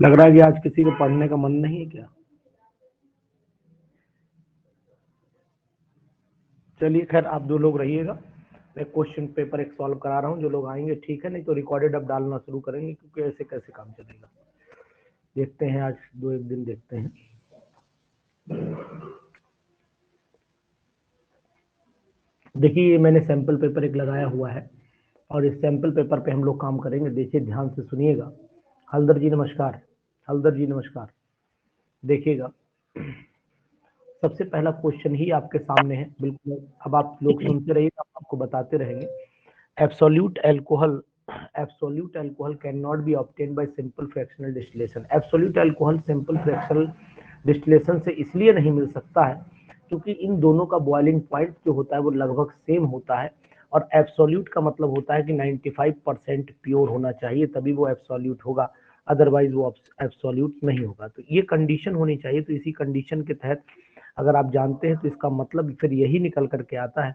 लग रहा है कि आज किसी को पढ़ने का मन नहीं है क्या? चलिए खैर, आप 2 लोग रहिएगा, मैं क्वेश्चन पेपर एक सॉल्व करा रहा हूँ। जो लोग आएंगे ठीक है, नहीं तो रिकॉर्डेड अब डालना शुरू करेंगे, क्योंकि ऐसे कैसे काम चलेगा। देखते हैं, आज 2-1 दिन देखते हैं। देखिए, ये मैंने सैंपल पेपर एक लगाया हुआ है और इस सैंपल पेपर पे हम लोग काम करेंगे। देखिए, ध्यान से सुनिएगा। हल्दर जी नमस्कार। हल्दर जी नमस्कार। देखिएगा, सबसे पहला क्वेश्चन ही आपके सामने है। बिल्कुल, अब आप लोग सुनते रहिए, हम आपको बताते रहेंगे। Absolute alcohol cannot be obtained by simple fractional distillation. Absolute alcohol simple fractional distillation से इसलिए नहीं मिल सकता है क्योंकि इन दोनों का बॉइलिंग पॉइंट जो होता है वो लगभग सेम होता है, और एब्सोल्यूट का मतलब होता है कि 95% प्योर होना चाहिए, तभी वो एब्सोल्यूट होगा, अदरवाइज वो एब्सोल्यूट नहीं होगा। तो ये कंडीशन होनी चाहिए। तो इसी कंडीशन के तहत अगर आप जानते हैं तो इसका मतलब फिर यही निकल करके आता है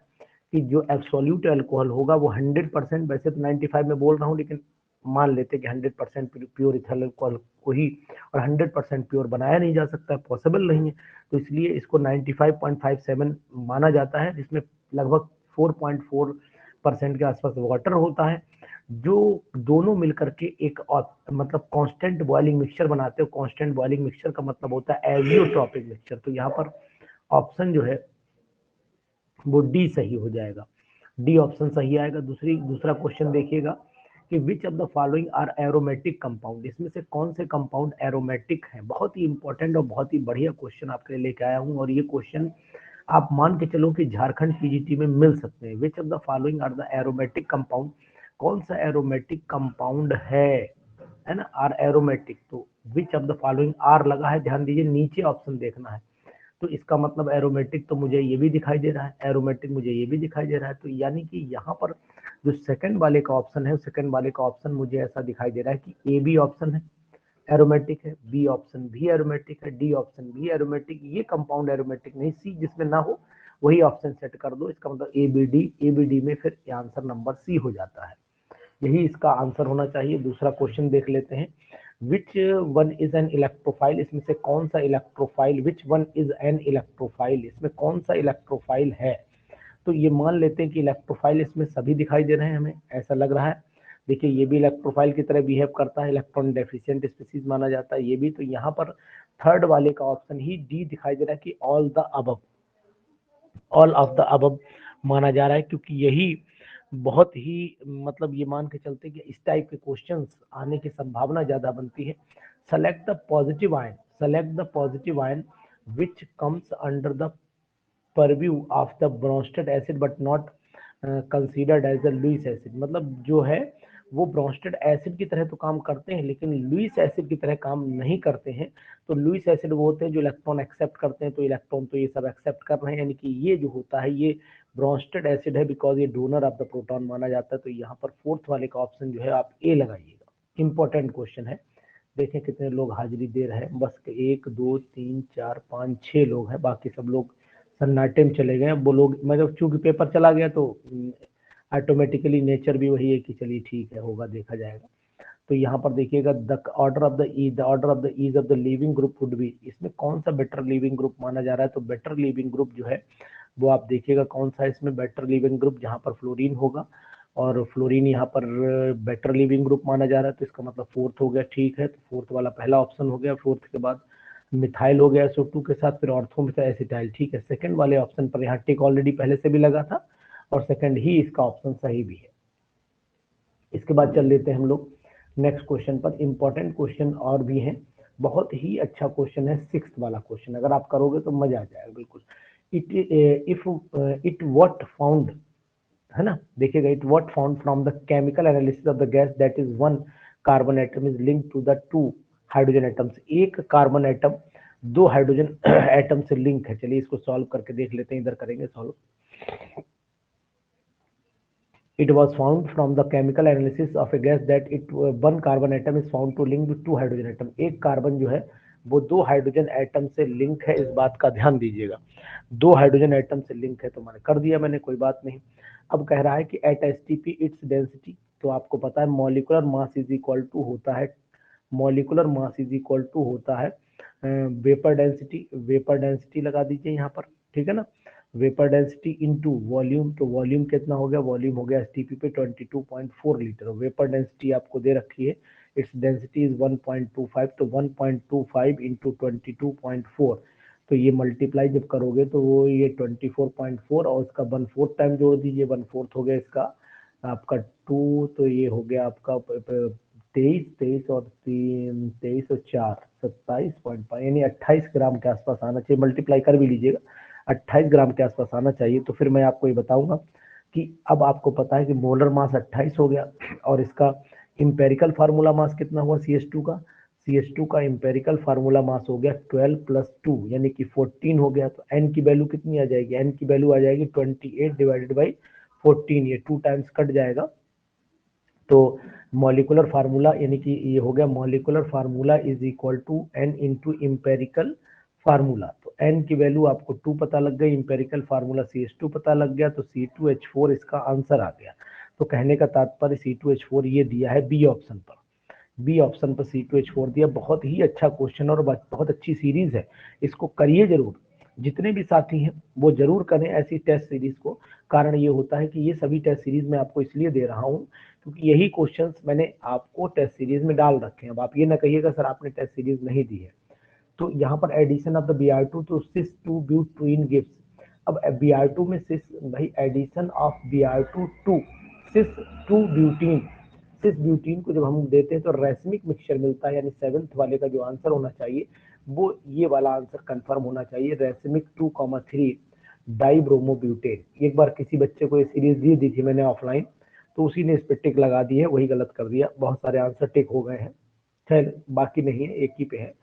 कि जो एब्सोल्यूट अल्कोहल होगा वो 100%, वैसे तो 95 में बोल रहा हूँ, लेकिन मान लेते कि 100% प्योर इथाइल अल्कोहल को ही, और 100% प्योर बनाया नहीं जा सकता, पॉसिबल नहीं है। तो इसलिए इसको 95.57 माना जाता है, जिसमें लगभग 4.4% के आसपास वाटर होता है, जो दोनों मिलकर के एक मतलब कांस्टेंट बॉइलिंग मिक्सचर बनाते हो। कांस्टेंट बॉइलिंग मिक्सचर का मतलब होता है एजियोट्रॉपिक मिक्सचर। तो यहाँ पर ऑप्शन जो है वो डी सही हो जाएगा। डी ऑप्शन सही आएगा। दूसरा क्वेश्चन देखिएगा कि which of the following are aromatic compound. इसमें से कौन से कंपाउंड एरोमेटिक हैं? बहुत ही इंपॉर्टेंट और बहुत ही बढ़िया क्वेश्चन आपके लिए लेके आया हूँ, और ये क्वेश्चन आप मान के चलो कि झारखंड पीजीटी में मिल सकते हैं। Which of the following are the aromatic compound, कौन सा एरोमेटिक कंपाउंड है ना, आर एरोमेटिक। तो which of the following are लगा है, ध्यान दीजिए, नीचे ऑप्शन देखना है। तो इसका मतलब एरोमेटिक तो मुझे ये भी दिखाई दे रहा है, एरोमेटिक मुझे ये भी दिखाई दे रहा है। तो यानी कि यहाँ पर जो सेकंड वाले का ऑप्शन है, सेकंड वाले का ऑप्शन मुझे ऐसा दिखाई दे रहा है कि ए बी ऑप्शन है एरोमेटिक है, बी ऑप्शन भी एरोमेटिक है, डी ऑप्शन भी एरोमेटिक। ये कंपाउंड एरोमेटिक नहीं, सी जिसमें ना हो वही ऑप्शन सेट कर दो। इसका मतलब ए बी डी में फिर आंसर नंबर सी हो जाता है। यही इसका आंसर होना चाहिए। दूसरा क्वेश्चन देख लेते हैं। Which one is an electrophile. इसमें से कौन सा electrophile, which one is an electrophile, इसमें कौन सा इलेक्ट्रोफाइल है? तो ये मान लेते हैं कि इलेक्ट्रोफाइल इसमें सभी दिखाई दे रहे हैं, हमें ऐसा लग रहा है। देखिए, ये भी इलेक्ट्रोफाइल की तरह बिहेव करता है, इलेक्ट्रॉन डेफिशिएंट स्पीसीज माना जाता है ये भी। तो यहाँ पर थर्ड वाले का ऑप्शन ही डी दिखाई दे रहा है कि all the above, all of the above माना जा रहा है, क्योंकि यही बहुत ही मतलब ये मान के चलते कि इस टाइप के क्वेश्चंस आने की संभावना ज्यादा बनती है। Select the positive ion, select the positive ion which comes under the purview of the Bronsted acid but not considered as the Lewis acid. मतलब जो है वो ब्रोंस्टेड एसिड की तरह तो काम करते हैं, लेकिन लुइस एसिड की तरह काम नहीं करते हैं। तो लुइस एसिड वो होते हैं जो इलेक्ट्रॉन एक्सेप्ट करते हैं, तो इलेक्ट्रॉन तो ये सब एक्सेप्ट कर रहे हैं, यानी कि ये जो होता है ये ब्रोंस्टेड एसिड है, बिकॉज ये डोनर ऑफ द प्रोटॉन माना जाता है। तो यहाँ पर फोर्थ वाले का ऑप्शन जो है आप ए लगाइएगा। इंपॉर्टेंट क्वेश्चन है। देखें कितने लोग हाजिरी दे रहे हैं। बस 1 2 3 4 5 6 लोग हैं, बाकी सब लोग सन्नाटे में चले गए। वो लोग मतलब चूंकि पेपर चला गया तो ऑटोमेटिकली नेचर भी वही है कि चलिए ठीक है, होगा, देखा जाएगा। तो यहाँ पर देखिएगा, the order of the ease, the order of the ease of the leaving group would be, इसमें कौन सा बेटर लिविंग ग्रुप माना जा रहा है? तो बेटर लिविंग ग्रुप जो है वो आप देखिएगा कौन सा है इसमें बेटर लिविंग ग्रुप, जहाँ पर फ्लोरीन होगा, और फ्लोरीन यहाँ पर बेटर लिविंग ग्रुप माना जा रहा है। तो इसका मतलब फोर्थ हो गया, ठीक है। तो फोर्थ वाला पहला ऑप्शन हो गया। फोर्थ के बाद मिथाइल हो गया SO2 के साथ, फिर ऑर्थोमिथाइल एसिटाइल, ठीक है। सेकंड वाले ऑप्शन पर यहाँ टिक ऑलरेडी पहले से भी लगा था, और सेकंड ही इसका ऑप्शन सही भी है। इसके बाद चल लेते हैं हम लोग नेक्स्ट क्वेश्चन पर। इंपॉर्टेंट क्वेश्चन और भी हैं, बहुत ही अच्छा क्वेश्चन है, 6th वाला क्वेश्चन। अगर आप करोगे तो मजा आ जाएगा बिल्कुल। इट व्हाट फाउंड, है ना, देखिएगा, it what found from the chemical analysis of the gas that is one carbon atom is link to the 2 hydrogen atoms. एक कार्बन एटम 2 हाइड्रोजन एटम से लिंक है। चलिए इसको सॉल्व करके देख लेते हैं, इधर करेंगे solve. It was found from the chemical analysis of a gas that one carbon atom is found to link with 2 hydrogen atom. एक कार्बन जो है वो 2 हाइड्रोजन एटम से लिंक है, इस बात का ध्यान दीजिएगा। 2 हाइड्रोजन एटम से लिंक है, तो मैंने कर दिया, मैंने, कोई बात नहीं। अब कह रहा है कि एट एसटीपी इट्स डेंसिटी, तो आपको पता है molecular mass is equal to होता है molecular mass is equal to होता है वेपर डेंसिटी, वेपर डेंसिटी लगा दीजिए यहाँ पर, ठीक है ना, वेपर डेंसिटी इनटू वॉल्यूम, तो वॉल्यूम कितना हो गया, वॉल्यूम हो गया एसटीपी पे 22.4 लीटर, वेपर डेंसिटी आपको दे रखी है, इट्स डेंसिटी इज 1.25, तो 1.25 इंटू 22.4, तो ये मल्टीप्लाई जब करोगे तो वो ये 24.4 और उसका 1/4 टाइम जोड़ दीजिए, 1/4 हो गया इसका आपका 2, तो ये हो गया आपका 23, 23 और 3, 23 और 4, 27.5, यानी 28 ग्राम के आसपास आना चाहिए, मल्टीप्लाई कर भी लीजिएगा, 28 ग्राम के आसपास आना चाहिए। तो फिर मैं आपको ये बताऊंगा कि अब आपको पता है कि मोलर मास 28 हो गया और इसका इंपेरिकल फार्मूला मास कितना हुआ CH2 का, CH2 का इंपेरिकल फार्मूला मास हो गया 12 + 2 यानी कि 14 हो गया, तो n की वैल्यू कितनी आ जाएगी, n की वैल्यू आ जाएगी 28 डिवाइडेड बाई 14, ये 2 टाइम्स कट जाएगा, तो मॉलिकुलर फार्मूला यानी कि ये हो गया molecular formula is equal to n into empirical formula, तो n की वैल्यू आपको 2 पता लग गई, इम्पेरिकल फार्मूला CH2 पता लग गया, तो C2H4 इसका आंसर आ गया। तो कहने का तात्पर्य C2H4 ये दिया है बी ऑप्शन पर, बी ऑप्शन पर C2H4 दिया। बहुत ही अच्छा क्वेश्चन और बहुत अच्छी सीरीज है, इसको करिए जरूर, जितने भी साथी हैं वो जरूर करें ऐसी टेस्ट सीरीज को। कारण ये होता है कि ये सभी टेस्ट सीरीज मैं आपको इसलिए दे रहा हूँ क्योंकि यही क्वेश्चंस मैंने आपको टेस्ट सीरीज में डाल रखे हैं। अब आप ये ना कहिएगा सर आपने टेस्ट सीरीज नहीं दी है। तो यहाँ पर एडिशन ऑफ द Br2 तो सिस 2 ब्यूटीन गिव्स, अब Br2 में सिस, भाई addition of Br2 to cis 2 butene, cis butene को जब हम देते हैं तो रेसमिक मिक्सचर मिलता है, यानी 7th वाले का जो आंसर होना चाहिए वो ये वाला आंसर कंफर्म होना चाहिए, रेसमिक 2,3 डाइब्रोमोब्यूटेन। एक बार किसी बच्चे को ये सीरीज दी थी मैंने ऑफलाइन, तो उसी ने इस पे टिक लगा दी है, वही गलत कर दिया, बहुत सारे आंसर टिक हो गए हैं, खैर बाकी नहीं है, एक ही पे है।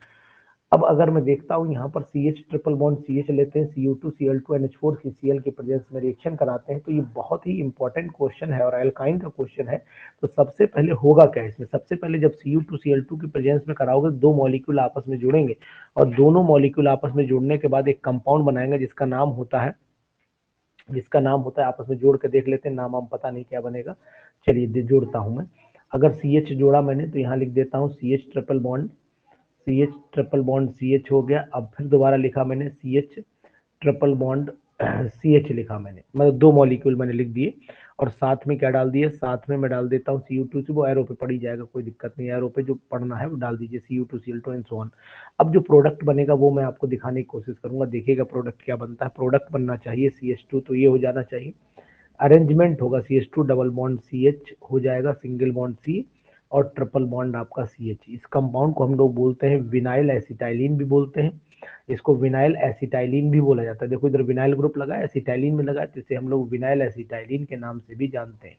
अब अगर मैं देखता हूँ यहाँ पर CH ट्रिपल बॉन्ड CH लेते हैं, CO2 Cl2 NH4 CCl के प्रेजेंस में रिएक्शन कराते हैं, तो ये बहुत ही इंपॉर्टेंट क्वेश्चन है और एल्काइन का क्वेश्चन है। तो सबसे पहले होगा क्या इसमें, सबसे पहले जब CO2 Cl2 के प्रेजेंस में कराओगे दो मॉलिक्यूल आपस में जुड़ेंगे और दोनों मॉलिक्यूल आपस में जुड़ने के बाद एक कंपाउंड बनाएंगे जिसका नाम होता है आपस में जोड़ के देख लेते हैं, नाम हम पता नहीं क्या बनेगा, चलिए जोड़ता हूं मैं। अगर CH जोड़ा मैंने तो यहाँ लिख देता हूँ CH ट्रिपल बॉन्ड CH हो गया। अब फिर दोबारा लिखा मैंने CH ट्रिपल बॉन्ड CH लिखा मैंने, मतलब दो मॉलिक्यूल मैंने लिख दिए और साथ में क्या डाल दिए, साथ में मैं डाल देता हूँ CO2 से, वो एरो पे पड़ ही जाएगा, कोई दिक्कत नहीं, एरो पे जो पढ़ना है वो डाल दीजिए CO2 Cl2 and so on. अब जो प्रोडक्ट बनेगा वो मैं आपको दिखाने की कोशिश करूंगा, देखिएगा प्रोडक्ट क्या बनता है। प्रोडक्ट बनना चाहिए CH2, तो ये हो जाना चाहिए, अरेंजमेंट होगा CH2 डबल बॉन्ड CH हो जाएगा, सिंगल बॉन्ड C और ट्रिपल बॉन्ड आपका CH। इस कंपाउंड को हम लोग बोलते हैं विनाइल एसिटाइलिन भी बोलते हैं, इसको विनाइल एसिटाइलिन भी बोला जाता है। देखो इधर विनाइल ग्रुप लगा है, एसिटाइलिन में लगा है, तो इसे हम लोग विनाइल एसिटाइलिन के नाम से भी जानते हैं,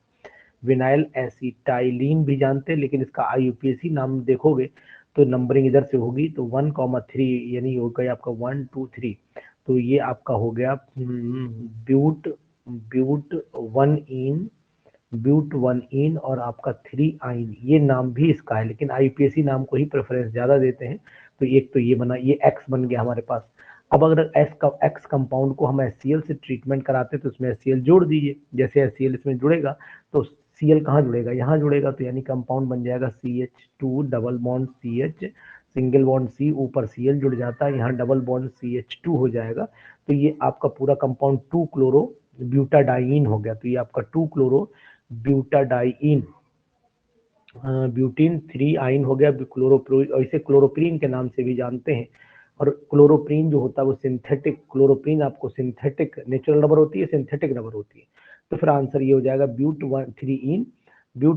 विनाइल एसिटाइलिन भी जानते हैं। लेकिन इसका IUPAC नाम देखोगे तो नंबरिंग इधर से होगी, तो 1,3 यानी हो गया आपका 1 2 3, तो ये आपका हो गया ब्यूट 1 इन और आपका 3 आइन, ये नाम भी इसका है, लेकिन IUPAC नाम को ही प्रेफरेंस ज्यादा देते हैं। तो एक तो ये बना, ये X बन गया हमारे पास। अब अगर X कंपाउंड को हम HCl से ट्रीटमेंट कराते हैं तो उसमें HCl जोड़ दीजिए, जैसे HCl इसमें जुड़ेगा तो Cl कहाँ जुड़ेगा, यहाँ जुड़ेगा, तो यानी कंपाउंड बन जाएगा CH2 double bond CH single bond C, ऊपर Cl जुड़ जाता है, यहाँ डबल बॉन्ड CH2 हो जाएगा, तो ये आपका पूरा कंपाउंड 2 क्लोरो ब्यूटाडाइन हो गया। तो ये आपका 2 क्लोरो ब्यूटाडाइन, ब्यूटीन 3 आइन हो गया, क्लोरोप्रीन, और इसे क्लोरोप्रीन के नाम से भी जानते हैं। और क्लोरोप्रीन जो होता है वो सिंथेटिक, क्लोरोप्रीन आपको सिंथेटिक, नेचुरल रबर होती है, सिंथेटिक रबर होती है। तो फिर आंसर ये हो जाएगा ब्यूट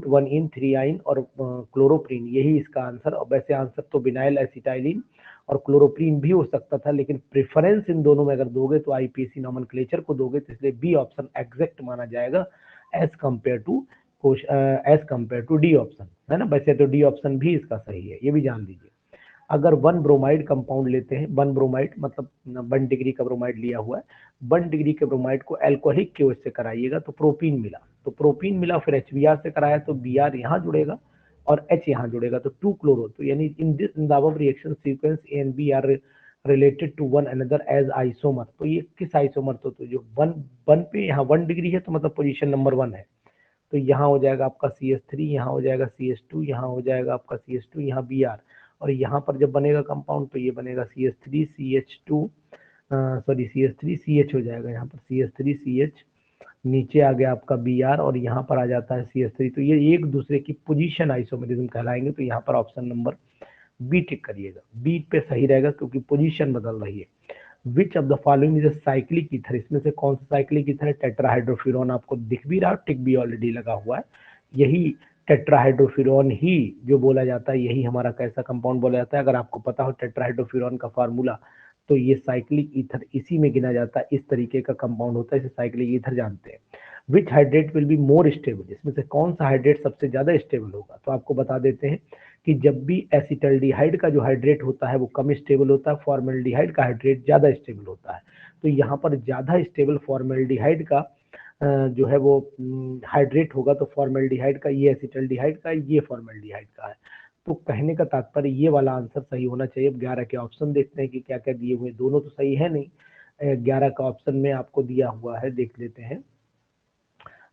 1 इन 3 आइन और क्लोरोप्रीन, यही इसका आंसर। और वैसे आंसर तो विनाइल एसिटाइलिन और क्लोरोप्रीन भी हो सकता था, लेकिन प्रेफरेंस इन दोनों में अगर दोगे तो IUPAC नॉमेनक्लेचर को दोगे, तो इसलिए बी ऑप्शन एग्जैक्ट माना जाएगा as compare to D option, है ना। वैसे तो डी ऑप्शन भी इसका सही है, ये भी जान लीजिए। अगर 1 ब्रोमाइड कंपाउंड लेते हैं, 1 ब्रोमाइड मतलब 1 डिग्री का ब्रोमाइड लिया हुआ है, 1 डिग्री के ब्रोमाइड को एल्कोहलिक की वजह से कराइएगा तो प्रोपीन मिला, फिर HBr से कराया तो Br यहाँ जुड़ेगा और H यहाँ जुड़ेगा, तो 2 क्लोरो, तो यानी in the above reaction sequence A and B are related to one another as isomer. तो ये किस आइसोमर, तो जो 1 पे यहाँ 1 डिग्री है तो मतलब पोजीशन नंबर 1 है, तो यहाँ हो जाएगा आपका CH3, यहाँ हो जाएगा CH2, यहाँ हो जाएगा आपका CH2, यहाँ Br, और यहाँ पर जब बनेगा कंपाउंड तो ये बनेगा CH3 CH2 sorry CH3 CH हो जाएगा, यहाँ पर CH3 CH, नीचे आ गया आपका Br और यहाँ पर आ जाता है CH3। तो ये एक दूसरे की पोजीशन आइसोमेरिज्म कहलाएंगे। तो यहाँ पर ऑप्शन नंबर बी टिक करिएगा, बी पे सही रहेगा क्योंकि पोजीशन बदल रही है। विच of the following is a cyclic ether, इसमें से कौन सा साइक्लिक ईथर है? टेट्राहाइड्रोफ्यूरॉन, आपको दिख भी रहा, टिक भी ऑलरेडी लगा हुआ है। यही टेट्राहाइड्रोफ्यूरॉन ही जो बोला जाता है, यही हमारा कैसा कंपाउंड बोला जाता है? अगर आपको पता हो टेट्राहाइड्रोफ्यूरॉन का फार्मूला, तो ये साइक्लिक ईथर इसी में गिना जाता है। इस तरीके का कंपाउंड होता है, इसे साइक्लिक ईथर जानते हैं। Which hydrate will be more stable, इसमें से कौन सा हाइड्रेट सबसे ज्यादा स्टेबल होगा? तो आपको बता देते हैं कि जब भी एसिटल्डिहाइड का जो हाइड्रेट होता है वो कम स्टेबल होता है, फॉर्मेल्डिहाइड का हाइड्रेट ज्यादा स्टेबल होता है। तो यहाँ पर ज्यादा स्टेबल फॉर्मेल्डिहाइड का जो है वो हाइड्रेट होगा, तो फॉर्मेल्डिहाइड का, ये एसिटल्डिहाइड का, ये फॉर्मेल्डिहाइड का है। तो कहने का तात्पर्य ये वाला आंसर सही होना चाहिए। 11 के ऑप्शन देखते हैं कि क्या क्या दिए हुए, दोनों तो सही है नहीं। 11 का ऑप्शन में आपको दिया हुआ है, देख लेते हैं।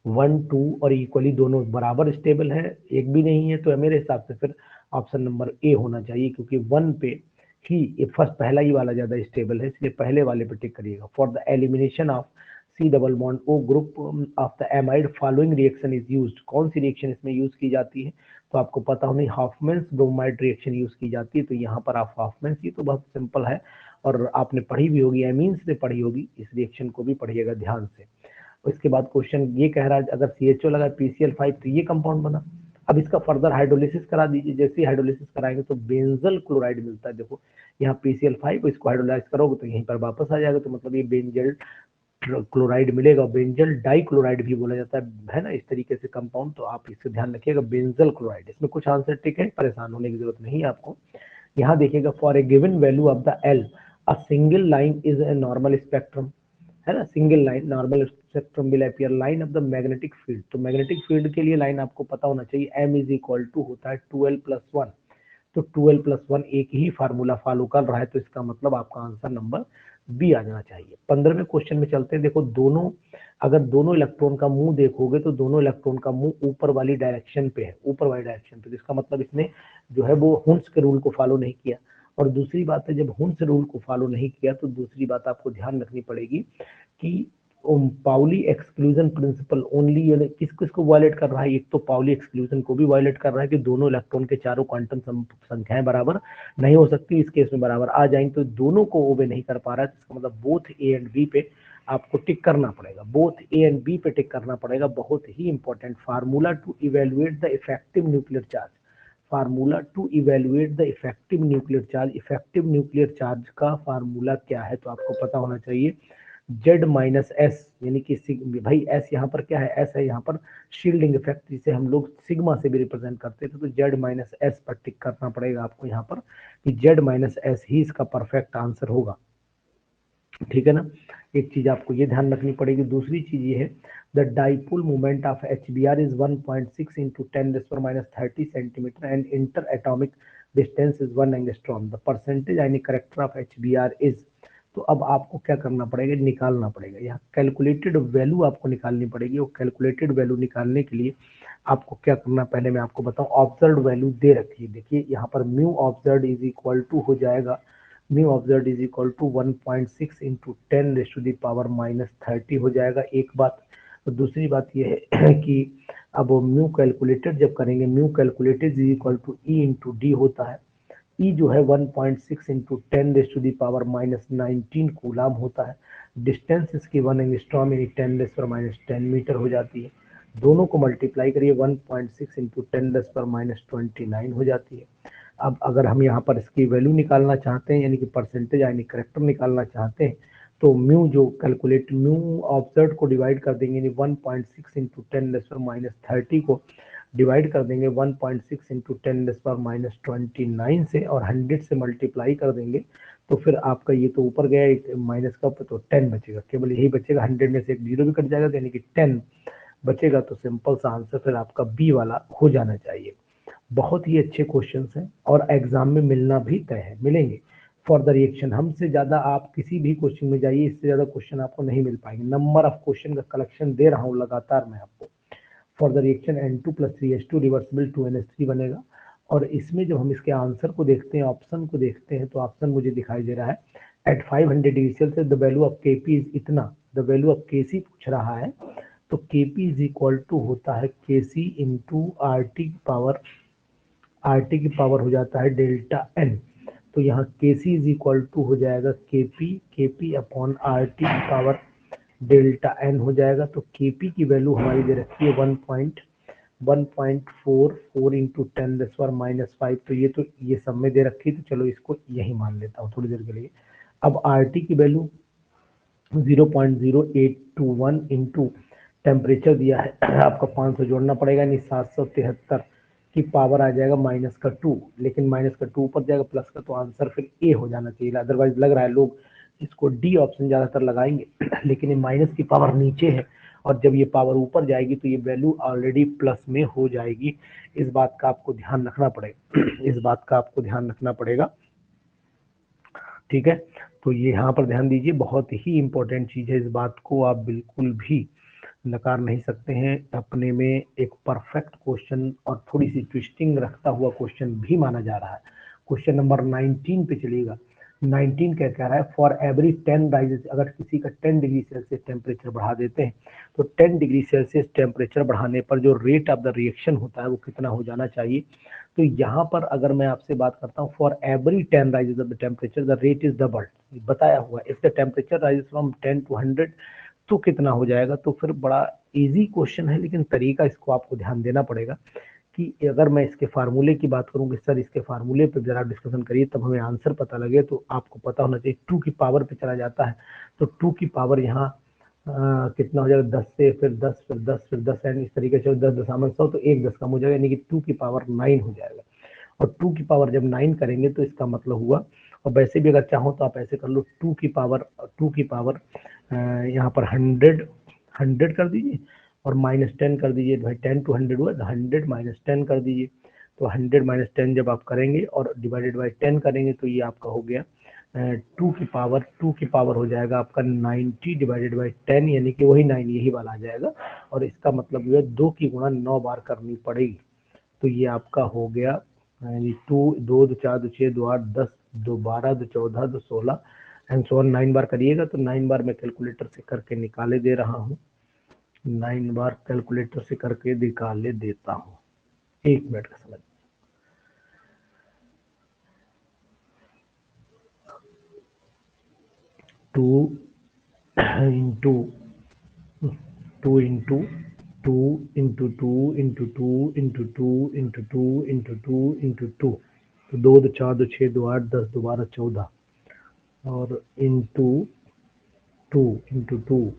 1 2 और इक्वली दोनों बराबर स्टेबल है, एक भी नहीं है, तो मेरे हिसाब से फिर ऑप्शन नंबर ए होना चाहिए, क्योंकि 1 पे ही फर्स्ट पहला ही वाला ज्यादा स्टेबल है, इसलिए पहले वाले पे टिक करिएगा। For the elimination of C double bond O group of the amide following reaction is used, कौन सी रिएक्शन इसमें यूज की जाती है? तो आपको पता होनी, हॉफमैन्स ब्रोमाइड रिएक्शन यूज की जाती है। तो यहाँ पर आप हॉफमैन्स, ये तो बहुत सिंपल है और आपने पढ़ी भी होगी, एमीन्स से पढ़ी होगी, इस रिएक्शन को भी पढ़िएगा ध्यान से। इसके बाद क्वेश्चन ये कह रहा है अगर CHO लगा PCl5 तो ये कंपाउंड बना। अब इसका फर्दर हाइड्रोलिसिस करा दीजिए, जैसे हाइड्रोलिसिस कराएंगे तो बेंजल क्लोराइड मिलता है। देखो यहाँ PCl5, इसको हाइड्रोलाइज करोगे तो यहीं पर वापस आ जाएगा, तो मतलब ये बेंजल क्लोराइड मिलेगा। बेंजल डाइक्लोराइड भी बोला जाता है ना, इस तरीके से कंपाउंड। तो आप इससे ध्यान रखिएगा, बेंजल क्लोराइड। इसमें कुछ आंसर टिक है, परेशान होने की जरूरत नहीं है आपको। यहाँ देखिएगा, for a given value of the L a single line is a normal spectrum, है ना, single line normal spectrum will appear line of the magnetic field. तो मैग्नेटिक फील्ड के लिए लाइन आपको पता होना चाहिए, M इज इक्वल टू होता है 12+1। तो 12+1 एक ही फार्मूला फॉलो कर रहा है, तो इसका मतलब आपका आंसर नंबर बी आ जाना चाहिए। 15वें क्वेश्चन में चलते हैं। देखो दोनों, अगर दोनों इलेक्ट्रॉन का मुंह देखोगे तो दोनों इलेक्ट्रॉन का मुंह ऊपर वाली डायरेक्शन पे है, ऊपर वाली डायरेक्शन पे। इसका मतलब इसने जो है वो हुंस के रूल को फॉलो नहीं किया। और दूसरी बात है, जब हुंस रूल को फॉलो नहीं किया तो दूसरी बात आपको ध्यान रखनी पड़ेगी कि पाउली एक्सक्लूजन प्रिंसिपल ओनली, यानी किस किस को वायलेट कर रहा है? एक तो पाउली एक्सक्लूजन को भी वायलेट कर रहा है कि दोनों इलेक्ट्रॉन के चारों क्वांटम संख्याएं बराबर नहीं हो सकती, इस केस में बराबर आ जाएंगे, तो दोनों को ओबे नहीं कर पा रहा है। इसका मतलब बोथ ए एंड बी पे आपको टिक करना पड़ेगा, बोथ ए एंड बी पे टिक करना पड़ेगा। बहुत ही important formula to evaluate the effective nuclear charge, formula to evaluate the effective nuclear charge. Effective nuclear charge का फार्मूला क्या है? तो आपको पता होना चाहिए Z-S, यानी कि भाई S यहाँ पर क्या है? S है यहाँ पर शील्डिंग इफेक्ट, जिसे हम लोग सिग्मा से भी रिप्रेजेंट करते थे। तो Z-S पर टिक करना पड़ेगा आपको यहाँ पर कि Z-S ही इसका परफेक्ट आंसर होगा, ठीक है ना। एक चीज आपको ये ध्यान रखनी पड़ेगी। दूसरी चीज ये है, the dipole moment of HBr is 1.6 into 10⁻30 centimetre and inter atomic distance is 1 angstrom. The percentage यानी करेक्टर ऑफ HBr इज। तो अब आपको क्या करना पड़ेगा? निकालना पड़ेगा, यहाँ कैलकुलेटेड वैल्यू आपको निकालनी पड़ेगी। और कैलकुलेटेड वैल्यू निकालने के लिए आपको क्या करना, पहले मैं आपको बताऊं। ऑब्जर्व वैल्यू दे रखी है, देखिए यहाँ पर mu observe is equal to हो जाएगा, mu observe is equal to 1.6 into 10⁻⁻30 हो जाएगा, एक बात। तो दूसरी बात ये है कि अब म्यू कैलकुलेटेड जब करेंगे, mu calculated is equal to E into D होता है। E जो है 1.6 into 10⁻⁻19 कूलाम होता है। डिस्टेंस इसकी 1 एंगस्ट्रॉम यानी 10⁻10 मीटर हो जाती है। दोनों को मल्टीप्लाई करिए, 1.6 into 10⁻29 हो जाती है। अब अगर हम यहाँ पर इसकी वैल्यू निकालना चाहते हैं, यानी कि परसेंटेज यानी करेक्टर निकालना चाहते हैं, तो म्यू जो कैलकुलेट, म्यू ऑब्जर्व को डिवाइड कर देंगे, यानी 1.6 into 10⁻30 को डिवाइड कर देंगे 1.6 into 10⁻29 से, और 100 से मल्टीप्लाई कर देंगे। तो फिर आपका ये तो ऊपर गया एक माइनस का, तो 10 बचेगा, केवल यही बचेगा। 100 में से एक जीरो भी कट जाएगा, यानी कि 10 बचेगा। तो सिंपल सा आंसर फिर आपका बी वाला हो जाना चाहिए। बहुत ही अच्छे क्वेश्चंस हैं और एग्जाम में मिलना भी तय है, मिलेंगे। फॉर द रिएक्शन हमसे ज्यादा आप किसी भी क्वेश्चन में जाइए, इससे ज्यादा क्वेश्चन आपको नहीं मिल पाएंगे। नंबर ऑफ क्वेश्चन का कलेक्शन दे रहा हूँ लगातार मैं आपको। For the reaction N2 + 3H2 reversible 2NH3 बनेगा। और इसमें जब हम इसके आंसर को देखते हैं, ऑप्शन को देखते हैं, तो ऑप्शन मुझे दिखाई दे रहा है at 500 degree Celsius the value of Kp is इतना, द वैल्यू ऑफ Kc पूछ रहा है, तो Kp इज इक्वल टू होता है Kc इंटू RT की पावर हो जाता है डेल्टा N। तो यहाँ Kc इज इक्वल टू हो जाएगा Kp अपॉन RT की पावर डेल्टा N हो जाएगा। तो Kp की वैल्यू हमारी दे रखी है 1.44 इंटू 10⁻⁻5। तो ये सब में दे रखी है, तो चलो इसको यही मान लेता हूँ थोड़ी देर के लिए। अब RT की वैल्यू 0.0821 इंटू टेम्परेचर दिया है आपका 500 जोड़ना पड़ेगा, यानी 773 की पावर आ जाएगा -2, लेकिन -2 ऊपर जाएगा प्लस का, तो आंसर फिर ए हो जाना चाहिए। अदरवाइज लग रहा है लोग इसको डी ऑप्शन ज्यादातर लगाएंगे, लेकिन ये माइनस की पावर नीचे है और जब ये पावर ऊपर जाएगी तो ये वैल्यू ऑलरेडी प्लस में हो जाएगी। इस बात का आपको ध्यान रखना पड़ेगा। ठीक है, तो ये यहाँ पर ध्यान दीजिए, बहुत ही इंपॉर्टेंट चीज है, इस बात को आप बिल्कुल भी नकार नहीं सकते हैं। अपने में एक परफेक्ट क्वेश्चन और थोड़ी सी ट्विस्टिंग रखता हुआ क्वेश्चन भी माना जा रहा है। क्वेश्चन नंबर 19 पे चलिएगा। 19 क्या कह रहा है, फॉर एवरी 10 राइजेस, अगर किसी का 10 डिग्री सेल्सियस टेम्परेचर बढ़ा देते हैं तो 10 डिग्री सेल्सियस टेम्परेचर बढ़ाने पर जो रेट ऑफ द रिएक्शन होता है वो कितना हो जाना चाहिए। तो यहाँ पर अगर मैं आपसे बात करता हूँ, for every 10 rises of the temperature the rate is doubled, बताया हुआ if the temperature rises from 10 to 100 तो कितना हो जाएगा। तो फिर बड़ा इजी क्वेश्चन है, लेकिन तरीका इसको आपको ध्यान देना पड़ेगा कि अगर मैं इसके फार्मूले की बात करूं कि सर इसके फार्मूले पे जरा डिस्कशन करिए तब हमें आंसर पता लगे, तो आपको पता होना चाहिए 2 की पावर पे चला जाता है, तो 2 की पावर यहाँ कितना हो जाएगा, 10 से फिर 10 फिर 10 फिर 10 एंड इस तरीके से 10⁻100, तो एक 10 कम हो जाएगा, यानी कि 2 की पावर 9 हो जाएगा। और 2 की पावर जब 9 करेंगे तो इसका मतलब हुआ, और वैसे भी अगर चाहो तो आप ऐसे कर लो, 2 की पावर यहाँ पर 100 कर दीजिए और -10 कर दीजिए, भाई 10 to 100 हुआ, 100 - 10 कर दीजिए। तो 100 - 10 जब आप करेंगे और डिवाइडेड बाई 10 करेंगे तो ये आपका हो गया 2 की पावर हो जाएगा आपका 90 डिवाइडेड बाई 10, यानी कि वही 9 यही वाला आ जाएगा। और इसका मतलब ये 2 की गुणा 9 बार करनी पड़ेगी। तो ये आपका हो गया यानी 2 2 2 4 2 6 2 8 10 2 12 2 14 2 16 एंड सो 9 बार करिएगा। तो 9 बार मैं कैलकुलेटर से करके निकाले दे रहा हूँ, 9 बार कैलकुलेटर से करके निकाले देता हूँ, 1 मिनट का समय। Two into 2 into 2 into 2 into 2 into 2 into 2 into 2 into 2, तो 2 2 4 2 6 2 8 10 2 12 14 और इंटू 2 इंटू 2,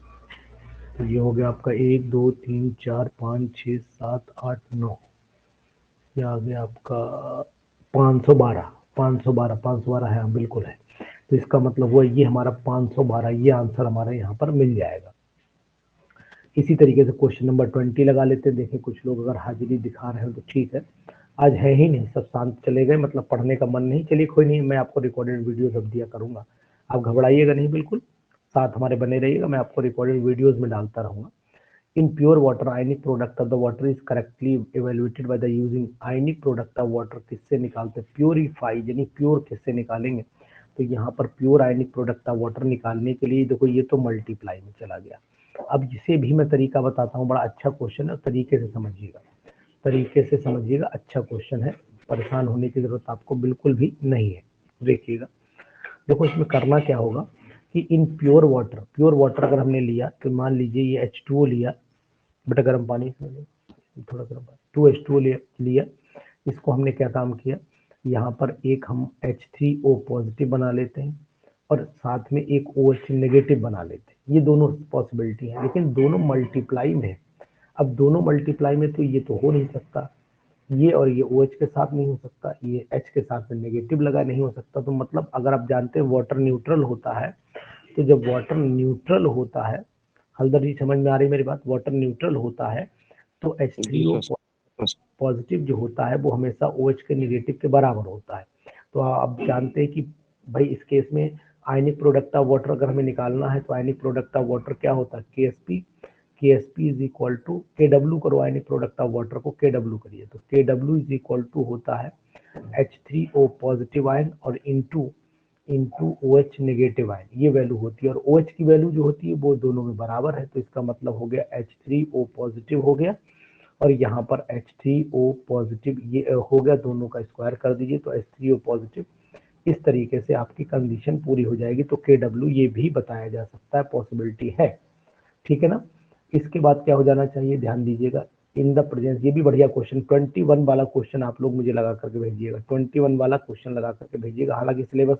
तो ये हो गया आपका 1 2 3 4 5 6 7 8 9, ये आ गया आपका 512 है, हाँ बिल्कुल है। तो इसका मतलब हुआ ये हमारा 512, ये आंसर हमारा यहाँ पर मिल जाएगा। इसी तरीके से क्वेश्चन नंबर 20 लगा लेते हैं। देखें कुछ लोग अगर हाजिरी दिखा रहे हो तो ठीक है, आज है ही नहीं, सब शांत चले गए, मतलब पढ़ने का मन नहीं। चलिए कोई नहीं, मैं आपको रिकॉर्डेड वीडियोस अब दिया करूंगा, आप घबराइएगा नहीं, बिल्कुल साथ हमारे बने रहिएगा, मैं आपको रिकॉर्डेड वीडियोस में डालता रहूंगा। In pure water, ionic product of the water is correctly evaluated by the using ionic product of water किससे निकालते हैं, प्योरीफाई, यानी प्योर किससे निकालेंगे। तो यहाँ पर pure ionic product of water निकालने के लिए देखो ये तो मल्टीप्लाई में चला गया। अब जिसे भी मैं तरीका बताता हूँ, बड़ा अच्छा क्वेश्चन है, तरीके से समझिएगा, अच्छा क्वेश्चन है, परेशान होने की जरूरत आपको बिल्कुल भी नहीं है। देखिएगा, देखो इसमें करना क्या होगा कि इन प्योर वाटर अगर हमने लिया तो मान लीजिए ये H2O लिया, बेटा गर्म पानी थोड़ा गर्म पानी, 2H2O लिया, इसको हमने क्या काम किया, यहाँ पर एक हम H3O पॉजिटिव बना लेते हैं और साथ में एक OH नेगेटिव बना लेते हैं। ये दोनों पॉसिबिलिटी है, लेकिन दोनों मल्टीप्लाई में है। अब दोनों मल्टीप्लाई में तो ये तो हो नहीं सकता, ये और ये OH के साथ नहीं हो सकता, ये H के साथ में नेगेटिव लगा नहीं हो सकता। तो मतलब अगर आप जानते हैं वाटर न्यूट्रल होता है, तो जब वाटर न्यूट्रल होता है, हल्दर जी समझ में आ रही मेरी बात, वाटर न्यूट्रल होता है तो H3O पॉजिटिव जो होता है वो हमेशा OH के नेगेटिव के बराबर होता है। तो आप जानते हैं कि भाई इस केस में आयनिक प्रोडक्ट ऑफ वाटर अगर हमें निकालना है तो आयनिक प्रोडक्ट ऑफ वाटर क्या होता है, KSP is equal to KW करो, आयनिक प्रोडक्ट ऑफ वाटर को KW करिए, तो KW इज इक्वल टू होता है H3O पॉजिटिव आयन और इंटू OH नेगेटिव आयन, ये वैल्यू होती है। और OH की वैल्यू जो होती है वो दोनों में बराबर है, तो इसका मतलब हो गया H3O पॉजिटिव हो गया और यहाँ पर H3O पॉजिटिव ये हो गया, दोनों का स्क्वायर कर दीजिए तो H3O पॉजिटिव। इस तरीके से आपकी कंडीशन पूरी हो जाएगी। तो KW ये भी बताया जा सकता है, पॉसिबिलिटी है, ठीक है ना। इसके बाद क्या हो जाना चाहिए, ध्यान दीजिएगा, इन द प्रेजेंस, ये भी बढ़िया क्वेश्चन 21 वाला क्वेश्चन आप लोग मुझे लगा करके भेजिएगा, 21 वाला क्वेश्चन लगा करके भेजिएगा। हालांकि सिलेबस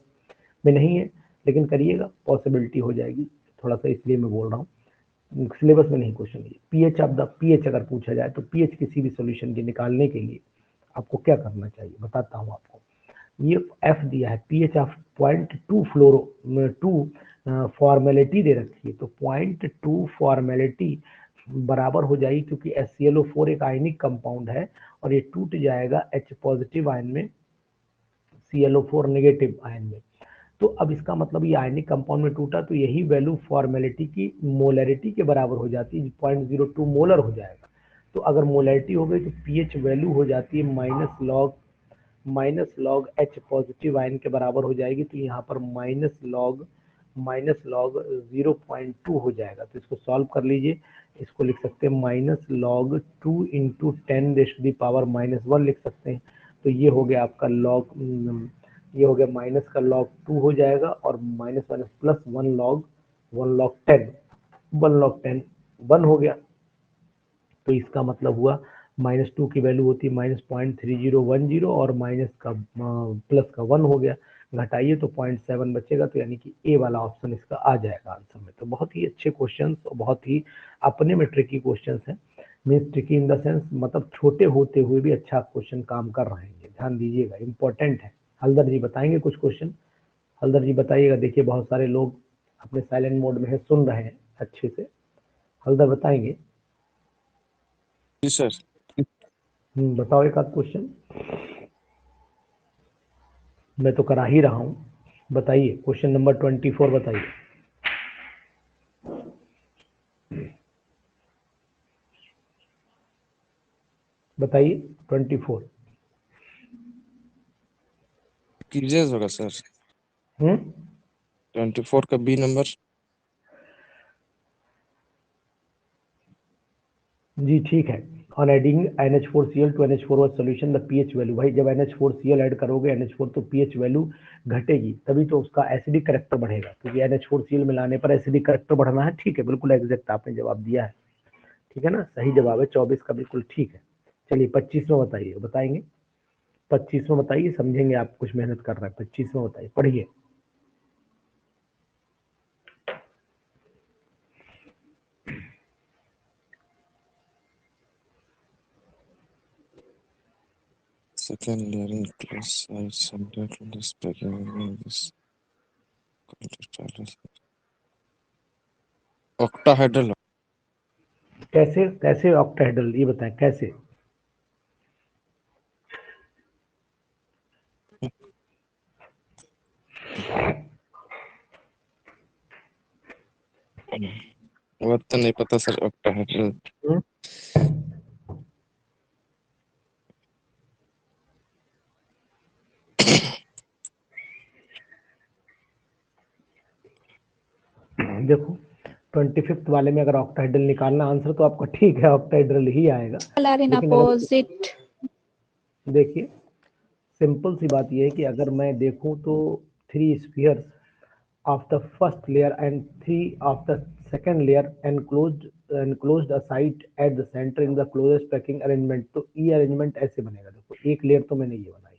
में नहीं है लेकिन करिएगा, पॉसिबिलिटी हो जाएगी, थोड़ा सा इसलिए मैं बोल रहा हूँ, सिलेबस में नहीं question. PH of the pH अगर पूछा जाए तो पीएच किसी भी सॉल्यूशन के निकालने के लिए आपको क्या करना चाहिए, बताता हूँ आपको। ये एफ दिया है, पीएच ऑफ 0.2 फ्लोरो 2 फॉर्मेलिटी दे रखी है, तो 0.2 फॉर्मेलिटी बराबर हो जाएगी, क्योंकि HClO4 एक आयनिक कंपाउंड है और ये टूट जाएगा H पॉजिटिव आयन में, ClO4 नेगेटिव आयन में। तो अब इसका मतलब ये आयनिक कंपाउंड में टूटा तो यही वैल्यू फॉर्मेलिटी की मोलरिटी के बराबर हो जाती है, 0.02 मोलर हो जाएगा। तो अगर मोलरिटी हो गई तो पीएच वैल्यू हो जाती है minus log H positive ion के बराबर हो जाएगी। तो यहाँ पर माइनस लॉग 0.2 हो जाएगा। तो इसको सॉल्व कर लीजिए, इसको लिख सकते हैं माइनस लॉग 2 इंटू 10⁻⁻1 लिख सकते हैं। तो ये हो गया आपका ये हो गया माइनस का लॉग 2 हो जाएगा और माइनस माइनस प्लस 1 लॉग 10 1 हो गया। तो इसका मतलब हुआ -2 की वैल्यू होती है -0.3010 और माइनस का प्लस का 1 हो गया, घटाइए तो 0.7 बचेगा। तो यानी कि ए वाला ऑप्शन इसका आ जाएगा आंसर में। तो बहुत ही अच्छे क्वेश्चंस और बहुत ही अपने में ट्रिकी क्वेश्चंस हैं, means tricky in the sense मतलब छोटे होते हुए भी अच्छा क्वेश्चन काम कर रहे हैं, ध्यान दीजिएगा, इंपॉर्टेंट है। हल्दर जी बताएंगे कुछ क्वेश्चन, हल्दर जी बताइएगा। देखिए बहुत सारे लोग अपने साइलेंट मोड में है, सुन रहे हैं अच्छे से, हल्दर बताएंगे। जी सर। बताओ एक आध क्वेश्चन, मैं तो करा ही रहा हूँ, बताइए क्वेश्चन नंबर 24 बताइए। बताइए 24। कीजिए होगा सर। 24 24 का बी नंबर। जी ठीक है। On adding NH4Cl to NH4OH solution the pH value, भाई जब NH4Cl ऐड करोगे NH4 तो पीएच वैल्यू घटेगी, तभी तो उसका एसिडिक करेक्टर बढ़ेगा, क्योंकि NH4Cl मिलाने पर एसिडिक करेक्टर बढ़ना है। ठीक है, बिल्कुल एग्जैक्ट आपने जवाब दिया है, ठीक है ना, सही जवाब है 24 का, बिल्कुल ठीक है। चलिए 25 में बताइए, बताएंगे 25 में बताइए, समझेंगे आप कुछ मेहनत कर रहे हैं। 25 में बताइए, पढ़िए। Second layer includes subject list packing this octahedral। कैसे कैसे ऑक्टाहेड्रल, ये बताएं कैसे। वो तो नहीं पता सर, octahedral। देखो 25th वाले में अगर ऑक्टाहेड्रल निकालना आंसर तो आपका ठीक है, ऑक्टाहेड्रल ही आएगा। लेकिन अगर देखिए सिंपल सी बात यह है कि अगर मैं देखूं तो 3 spheres of the first layer and 3 of the second layer enclosed a site at the center in the closest packing arrangement। तो ये अरेंजमेंट ऐसे बनेगा, देखो एक लेयर तो मैंने ये बनाई,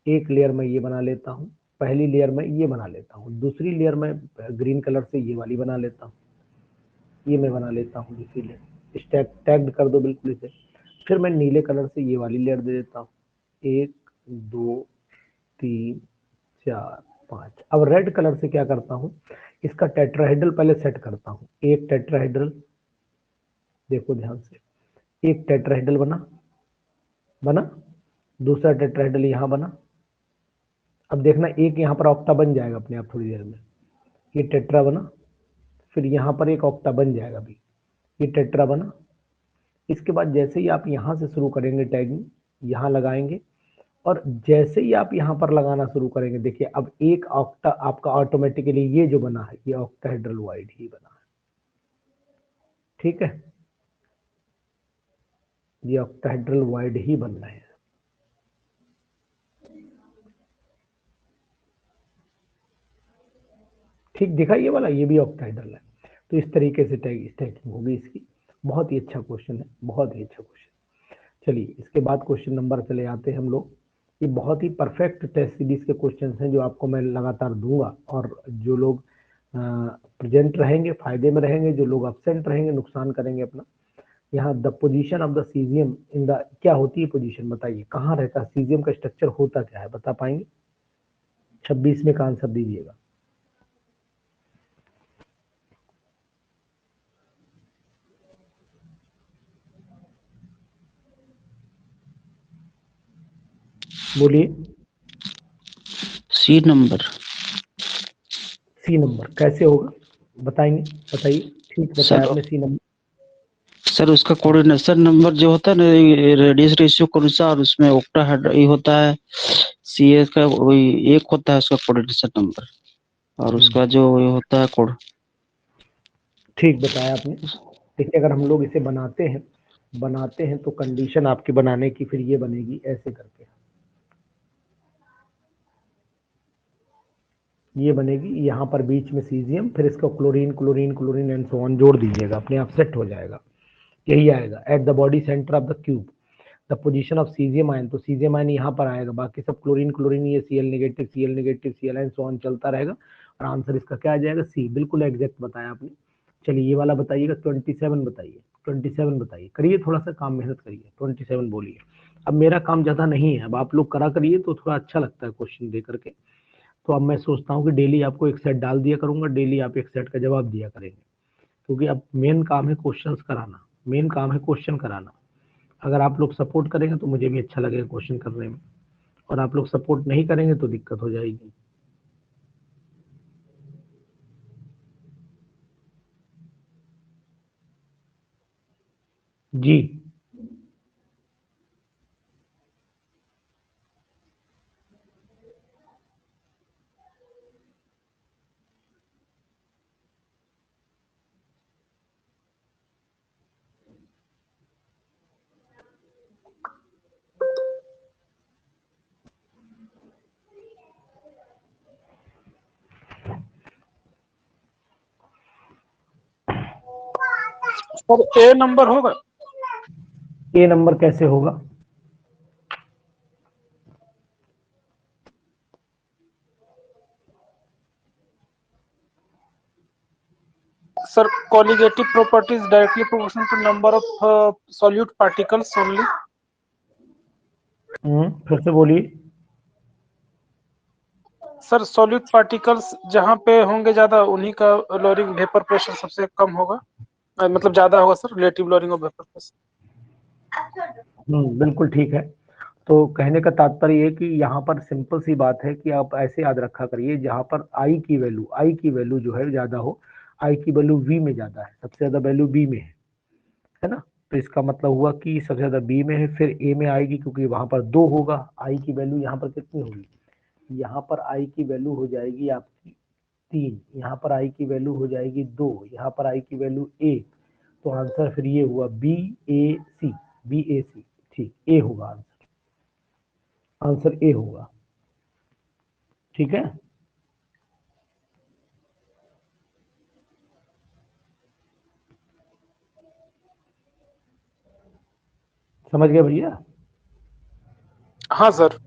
एक लेयर में ये बना लेता हूँ, पहली लेयर में ये बना लेता हूँ, दूसरी लेयर में ग्रीन कलर से ये वाली बना लेता हूँ, ये मैं बना लेता हूँ दूसरी लेयर, स्टैक टैग्ड कर दो बिल्कुल इसे। फिर मैं नीले कलर से ये वाली लेयर दे देता हूँ, 1 2 3 4 5। अब रेड कलर से क्या करता हूँ, इसका टेट्राहेड्रल पहले सेट करता हूँ, एक टेट्राहेड्रल, देखो ध्यान से, एक टेट्राहेड्रल बना बना, दूसरा टेट्राहेड्रल यहाँ बना। अब देखना एक यहाँ पर ऑक्टा बन जाएगा अपने आप थोड़ी देर में, ये टेट्रा बना, फिर यहाँ पर एक ऑक्टा बन जाएगा अभी, ये टेट्रा बना। इसके बाद जैसे ही आप यहाँ से शुरू करेंगे टैगिंग, यहाँ लगाएंगे, और जैसे ही आप यहाँ पर लगाना शुरू करेंगे, देखिए अब एक ऑक्टा आपका ऑटोमेटिकली ये जो बना है ये ऑक्टाहेड्रल वाइड ही बना है। ठीक है, ये ऑक्टाहेड्रल वाइड ही बन रहे हैं। ठीक दिखा ये वाला, ये भी ऑक्टाहेड्रल है। तो इस तरीके से स्टैकिंग होगी इसकी। बहुत ही अच्छा क्वेश्चन है, बहुत ही अच्छा क्वेश्चन। चलिए इसके बाद क्वेश्चन नंबर चले आते हैं हम लोग। ये बहुत ही परफेक्ट टेस्ट सीरीज के क्वेश्चन हैं जो आपको मैं लगातार दूंगा, और जो लोग प्रेजेंट रहेंगे फायदे में रहेंगे, जो लोग अब्सेंट रहेंगे नुकसान करेंगे अपना। यहाँ the position of the caesium in the, क्या होती है पोजीशन, बताइए कहाँ रहता है सीजियम का स्ट्रक्चर, होता क्या है, बता पाएंगे? 26 में का आंसर दीजिएगा। बोलिए। सी नंबर। सी नंबर कैसे होगा बताएंगे, बताइए। ठीक बताया आपने, सी नंबर। सर उसका कोऑर्डिनेशन नंबर जो होता है ना, रेडियस रेशियो के अनुसार उसमें ऑक्टाहेड्रल होता है, सीएस का वही एक होता है उसका कोऑर्डिनेशन नंबर, और उसका जो ये होता है कोड। ठीक बताया आपने। देखिए अगर हम लोग इसे बनाते हैं तो कंडीशन आपकी बनाने की फिर ये बनेगी ऐसे करके, ये बनेगी यहाँ पर बीच में सीजियम, फिर इसको chlorine chlorine chlorine and so on जोड़ दीजिएगा, अपने आप सेट हो जाएगा। यही आएगा at the body centre of the cube the position of caesium ion, तो सीजियम आयन यहाँ पर आएगा, बाकी सब क्लोरीन क्लोरीन, ये Cl negative Cl and so on चलता रहेगा, और आंसर इसका क्या आ जाएगा? सी। बिल्कुल एग्जैक्ट बताया आपने। चलिए ये वाला बताइएगा, 27 बताइए, 27 बताइए, करिए थोड़ा सा काम, मेहनत करिए, 27 बोलिए। अब मेरा काम ज्यादा नहीं है, अब आप लोग करा करिए तो थोड़ा अच्छा लगता है क्वेश्चन दे करके। तो अब मैं सोचता हूँ कि डेली आपको एक सेट डाल दिया करूंगा, डेली आप एक सेट का जवाब दिया करेंगे, क्योंकि अब मेन काम है क्वेश्चन कराना, मेन काम है क्वेश्चन कराना। अगर आप लोग सपोर्ट करेंगे तो मुझे भी अच्छा लगेगा क्वेश्चन करने में, और आप लोग सपोर्ट नहीं करेंगे तो दिक्कत हो जाएगी। जी सर ए नंबर होगा? ए नंबर कैसे होगा? Sir colligative properties directly proportional to number of solute particles only. फिर से बोलिए। सर सॉल्यूट पार्टिकल्स जहाँ पे होंगे ज्यादा उन्हीं का लोअरिंग वेपर प्रेशर सबसे कम होगा, मतलब ज्यादा होगा sir, relative lowering of vapour pressure. बिल्कुल ठीक है। तो कहने का तात्पर्य है कि यहाँ पर सिंपल सी बात है कि आप ऐसे याद रखा करिए, जहाँ पर आई की वैल्यू जो है ज्यादा हो, आई की वैल्यू वी में ज्यादा है, सबसे ज्यादा वैल्यू बी में है ना? तो इसका मतलब हुआ कि सबसे ज्यादा बी में है, फिर ए में आएगी, क्योंकि वहां पर 2 होगा। आई की वैल्यू यहाँ पर कितनी होगी? यहाँ पर आई की वैल्यू हो जाएगी आपकी 3, यहाँ पर आई की वैल्यू हो जाएगी 2, यहाँ पर आई की वैल्यू 1। तो आंसर फिर ये हुआ बी ए सी, बी ए सी। ठीक, ए होगा आंसर, आंसर ए होगा। ठीक है, समझ गए भैया? हाँ सर।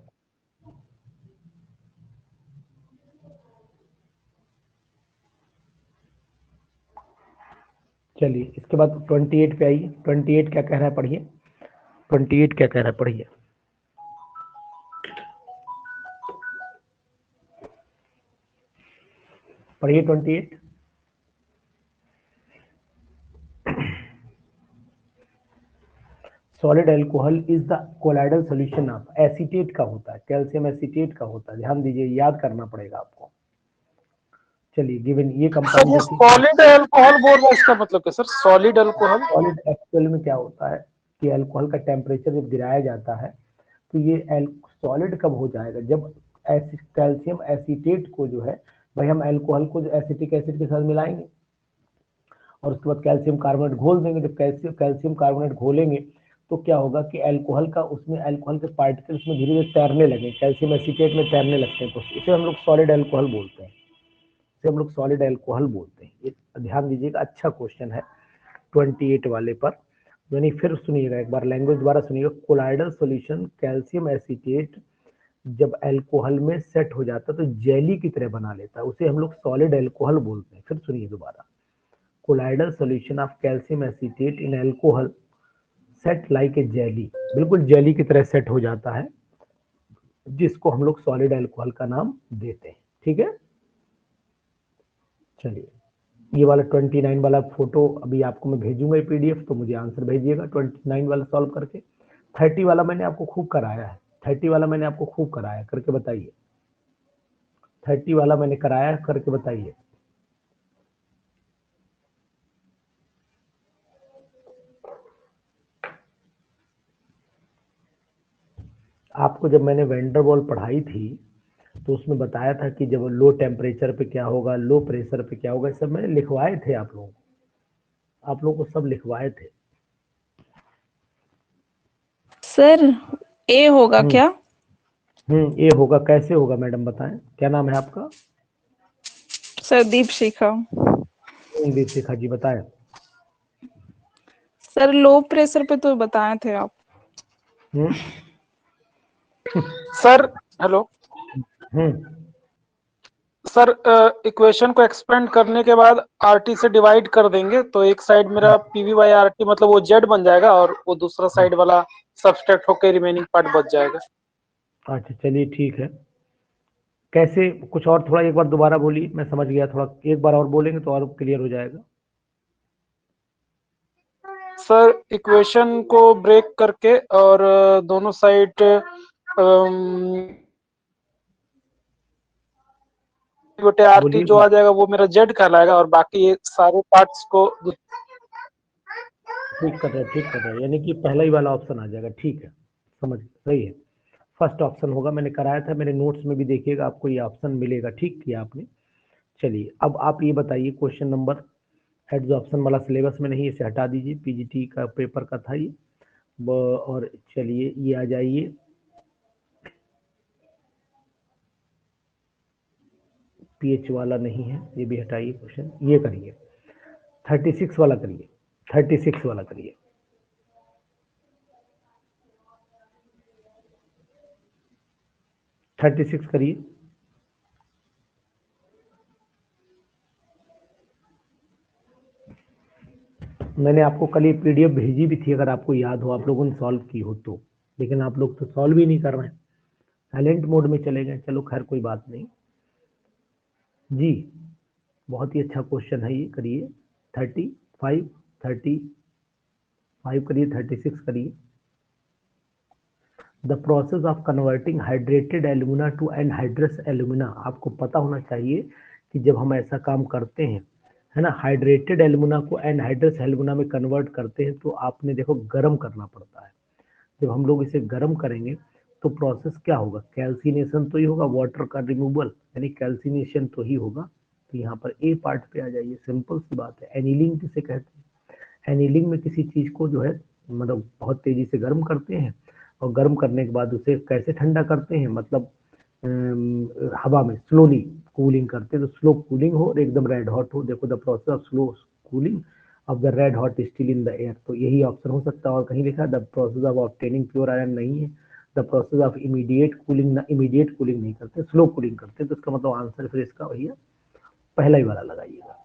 चलिए इसके बाद 28 पे आइए। 28 क्या कह रहा है पढ़िए, 28 क्या कह रहा है पढ़िए। पढ़िए 28। Solid alcohol is the colloidal solution of, acetate का होता है, कैल्शियम एसीटेट का होता है, ध्यान दीजिए, याद करना पड़ेगा आपको। चलिए गिवन ये सर कंपाउंड ये देखिए। सॉलिड अल्कोहल बोल रहे हैं, इसका मतलब क्या sir? Solid alcohol solid actual में क्या होता है कि अल्कोहल का टेम्परेचर जब गिराया जाता है तो ये सॉलिड कब हो जाएगा, जब कैल्शियम एसीटेट को जो है भाई हम अल्कोहल को एसिटिक एसिड के साथ मिलाएंगे और उसके बाद कैल्शियम कार्बोनेट घोल देंगे। जब कैल्शियम कार्बोनेट घोलेंगे तो क्या होगा कि अल्कोहल का उसमें अल्कोहल के पार्टिकल्स में धीरे धीरे तैरने लगे, कैल्शियम एसीटेट में तैरने लगते हैं, तो इसे हम लोग सॉलिड अल्कोहल बोलते हैं। इसे हम लोग सॉलिड अल्कोहल बोलते हैं। ये ध्यान दीजिएगा, अच्छा क्वेश्चन है 28 वाले पर। यानी फिर सुनिएगा एक बार, लैंग्वेज द्वारा सुनिएगा। कोलाइडल सॉल्यूशन कैल्शियम एसीटेट जब अल्कोहल में सेट हो जाता है तो जेली की तरह बना लेता है, उसे हम लोग सॉलिड अल्कोहल बोलते हैं। फिर सुनिए दोबारा, colloidal solution of calcium acetate in alcohol set like a jelly, बिल्कुल जेली की तरह सेट हो जाता है, जिसको हम लोग सॉलिड अल्कोहल का नाम देते हैं। ठीक है, चलिए ये वाला 29 वाला फोटो अभी आपको मैं भेजूंगा पीडीएफ, तो मुझे आंसर भेजिएगा 29 वाला सॉल्व करके। 30 वाला मैंने आपको खूब कराया है, 30 वाला मैंने आपको खूब कराया, करके बताइए। 30 वाला मैंने कराया, करके बताइए। आपको जब मैंने वेंडरवॉल पढ़ाई थी तो उसमें बताया था कि जब लो टेम्परेचर पे क्या होगा, लो प्रेशर पे क्या होगा, सब मैंने लिखवाए थे आप लोगों को, आप लोगों को सब लिखवाए थे। सर ए होगा क्या? ये होगा, कैसे होगा मैडम बताएं, क्या नाम है आपका? सर दीप शिखा। दीपिका जी बताएं। सर लो प्रेशर पे तो बताए थे आप। सर हेलो हम्म सर, इक्वेशन को एक्सपेंड करने के बाद आरटी से डिवाइड कर देंगे तो एक साइड मेरा पीवी बाई आरटी मतलब वो जेड बन जाएगा और वो दूसरा साइड वाला सब्सट्रैक्ट होकर रिमेनिंग पार्ट बच जाएगा। अच्छा चलिए ठीक है। कैसे, कुछ और थोड़ा एक बार दोबारा बोलिए, मैं समझ गया, थोड़ा एक बार और बोलेंगे तो और क्लियर हो जाएगा। सर इक्वेशन को ब्रेक करके और दोनों साइड आरटी बोलिए। जो आ जाएगा वो मेरा जेड कहलाएगा और बाकी ये सारे पार्ट्स को ठीक कर रहे हैं, यानी कि पहला ही वाला ऑप्शन आ जाएगा। ठीक है, समझ सही है, फर्स्ट ऑप्शन होगा, मैंने कराया था, मेरे नोट्स में भी देखिएगा आपको ये ऑप्शन मिलेगा। ठीक किया आपने। चलिए अब आप ये बताइए, क्वेश्चन नंबर हेड्स ऑप्शन वाला सिलेबस में नहीं, इसे हटा दीजिए, पीजीटी का पेपर का था ये। और चलिए ये आ जाइए, पीएच वाला नहीं है, ये भी हटाइए क्वेश्चन, ये करिए 36 वाला करिए, 36 वाला करिए। थर्टी सिक्स करिए। मैंने आपको कल ये पीडीएफ भेजी भी थी, अगर आपको याद हो, आप लोगों ने सॉल्व की हो तो, लेकिन आप लोग तो सॉल्व ही नहीं कर रहे हैं, साइलेंट मोड में चले गए। चलो खैर कोई बात नहीं जी, बहुत ही अच्छा क्वेश्चन है ये, करिए 35 35 करिए, 36 करिए। The process of converting hydrated alumina to anhydrous alumina, आपको पता होना चाहिए कि जब हम ऐसा काम करते हैं, है ना, हाइड्रेटेड एल्यूमिना को एनहाइड्रस एल्यूमिना में कन्वर्ट करते हैं, तो आपने देखो गर्म करना पड़ता है। जब हम लोग इसे गर्म करेंगे तो प्रोसेस क्या होगा, कैल्सिनेशन तो ही होगा, वाटर का रिमूवल, यानी कैल्सिनेशन तो ही होगा। तो यहाँ पर ए पार्ट पे आ जाइए, सिंपल सी बात है। एनीलिंग किसे कहते हैं? एनीलिंग में किसी चीज को जो है मतलब बहुत तेजी से गर्म करते हैं, और गर्म करने के बाद उसे कैसे ठंडा करते हैं, मतलब हवा में स्लोली कूलिंग करते हैं, तो स्लो कूलिंग हो और एकदम रेड हॉट हो। देखो the process of slow cooling of the red hot steel in the air, तो यही ऑप्शन हो सकता है। और कहीं लिखा है the process of obtaining pure iron, नहीं है। The process of immediate cooling, ना इमीडिएट कूलिंग नहीं करते, स्लो कूलिंग करते हैं, तो इसका मतलब आंसर फिर इसका वही है, पहला ही वाला लगाइएगा।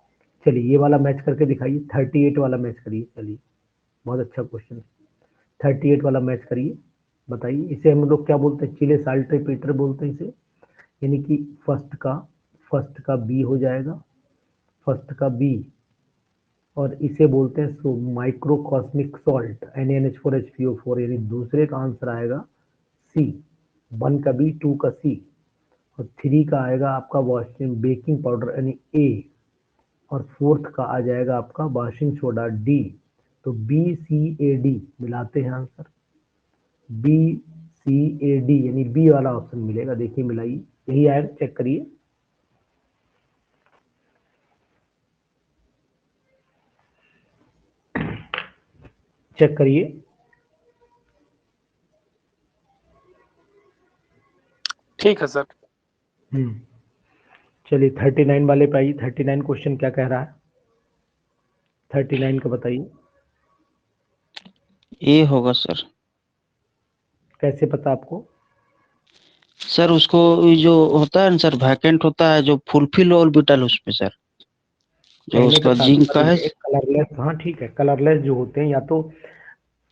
चलिए ये वाला मैच करके दिखाइए, 38 वाला मैच करिए। चलिए बहुत अच्छा क्वेश्चन, 38 वाला मैच करिए, बताइए। इसे हम लोग क्या बोलते हैं? चिले साल्ट्रेपेटर बोलते हैं इसे, यानी कि फर्स्ट का बी हो जाएगा, फर्स्ट का बी, और इसे बोलते हैं माइक्रोकॉस्मिक सॉल्ट NaNH4HPO4, यानी दूसरे का आंसर आएगा सी, 1 का बी 2 का सी, और 3 का आएगा आपका वॉशिंग बेकिंग पाउडर यानी ए, और 4th का आ जाएगा आपका वॉशिंग सोडा डी। तो BCAD मिलाते हैं आंसर, BCAD यानी बी वाला ऑप्शन मिलेगा। देखिए मिलाइए, यही आएगा, चेक करिए। चेक करिए। ठीक है सर। चलिए 39 वाले पे आइए। 39 क्वेश्चन क्या कह रहा है? 39 का बताइए। ए होगा सर। कैसे पता आपको? सर उसको ये जो होता है ना सर, वैकेंट होता है जो फुलफिल ऑर्बिटल उसमें सर, जो कहने उसका का जिंक का है। तात्पर्य कलरलेस, हाँ ठीक है, कलरलेस जो होते हैं या तो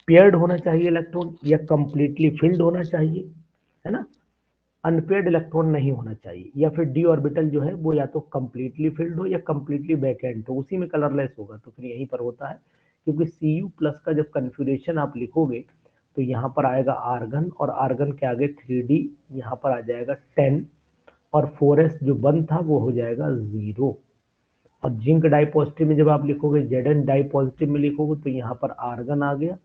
पेयर्ड होना चाहिए इलेक्ट्रॉन या कंप्लीटली फिल्ड होना चाहिए, है ना, अनपेयर्ड इलेक्ट्रॉन नहीं होना चाहिए, या फिर डी ऑर्बिटल जो है वो या तो कंप्लीटली फिल्ड हो या कंप्लीटली वैकेंट हो, उसी में कलरलेस होगा। तो फिर यहीं पर होता है, क्योंकि Cu+ का जब कन्फिग्रेशन आप लिखोगे तो यहाँ पर आएगा आर्गन, और आर्गन के आगे 3D, यहाँ पर आ जाएगा 10, और 4s जो 1 था वो हो जाएगा 0। और जिंक डाई पॉजिटिव में जब आप लिखोगे, Zn डाई पॉजिटिव में लिखोगे तो यहाँ पर आर्गन आ गया,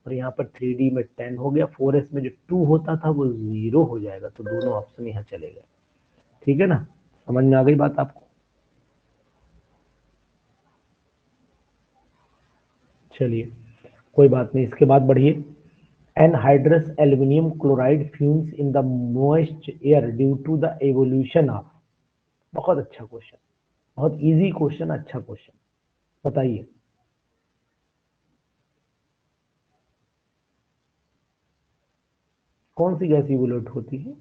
और यहाँ पर 3D में 10 हो गया, 4s में जो 2 होता था वो 0 हो जाएगा। तो दोनों ऑप्शन यहाँ चले गए। ठीक है ना, समझ में आ गई बात आपको? चलिए कोई बात नहीं, इसके बाद बढ़िए। Anhydrous aluminium chloride fumes in the moist air due to the evolution of. बहुत अच्छा क्वेश्चन, बहुत इजी क्वेश्चन, अच्छा क्वेश्चन, बताइए। कौन सी गैस इवोल्यूट होती है?